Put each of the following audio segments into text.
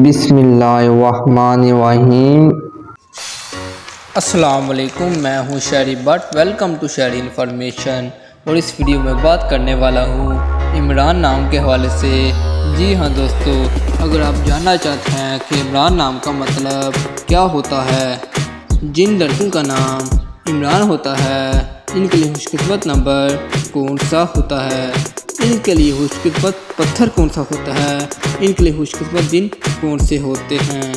بسم اللہ الرحمن الرحیم۔ السلام علیکم، میں ہوں شہری بٹ، ویلکم ٹو شہری انفارمیشن۔ اور اس ویڈیو میں بات کرنے والا ہوں عمران نام کے حوالے سے۔ جی ہاں دوستو، اگر آپ جاننا چاہتے ہیں کہ عمران نام کا مطلب کیا ہوتا ہے، جن لڑکوں کا نام عمران ہوتا ہے ان کے لیے خوش قسمت نمبر کون سا ہوتا ہے، ان کے لیے خوش قسمت پتھر کون سا ہوتا ہے، ان کے لیے خوش قسمت دن کون سے ہوتے ہیں،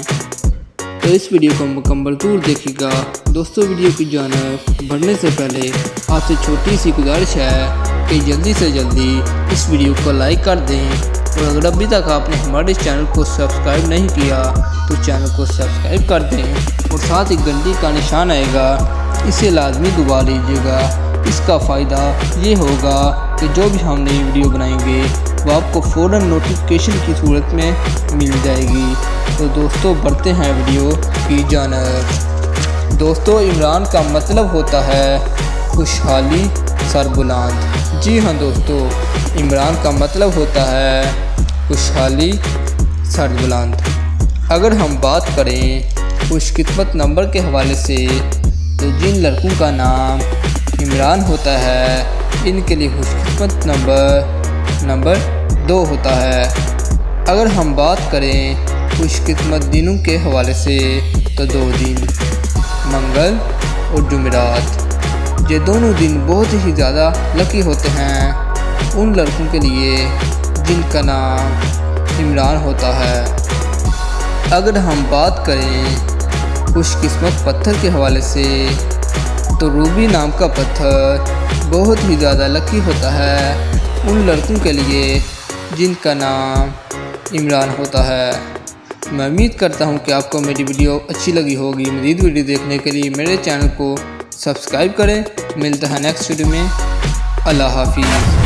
تو اس ویڈیو کو مکمل طور دیکھیے گا۔ دوستو، ویڈیو کی جانب بڑھنے سے پہلے آپ سے چھوٹی سی گزارش ہے کہ جلدی سے جلدی اس ویڈیو کو لائک کر دیں، اور اگر ابھی تک آپ نے ہمارے اس چینل کو سبسکرائب نہیں کیا تو چینل کو سبسکرائب کر دیں، اور ساتھ ہی گھنٹی کا نشان آئے گا، اسے لازمی دبا لیجیے گا۔ اس کا فائدہ یہ ہوگا کہ جو بھی ہم نئی ویڈیو بنائیں گے وہ آپ کو فوراً نوٹیفیکیشن کی صورت میں مل جائے گی۔ تو دوستو، بڑھتے ہیں ویڈیو کی جانب۔ دوستو، عمران کا مطلب ہوتا ہے خوشحالی سربلند۔ جی ہاں دوستو، عمران کا مطلب ہوتا ہے خوشحالی سربلند۔ اگر ہم بات کریں خوش قسمت نمبر کے حوالے سے، تو جن لڑکوں کا نام عمران ہوتا ہے ان کے لیے خوش قسمت نمبر 2 ہوتا ہے۔ اگر ہم بات کریں خوش قسمت دنوں کے حوالے سے، تو 2 دن منگل اور جمعرات، یہ دونوں دن بہت ہی زیادہ لکی ہوتے ہیں ان لڑکوں کے لیے جن کا نام عمران ہوتا ہے۔ اگر ہم بات کریں خوش قسمت پتھر کے حوالے سے، تو روبی نام کا پتھر بہت ہی زیادہ لکی ہوتا ہے ان لڑکوں کے لیے جن کا نام عمران ہوتا ہے۔ میں امید کرتا ہوں کہ آپ کو میری ویڈیو اچھی لگی ہوگی۔ مزید ویڈیو دیکھنے کے لیے میرے چینل کو سبسکرائب کریں۔ ملتا ہے نیکسٹ ویڈیو میں۔ اللہ حافظ۔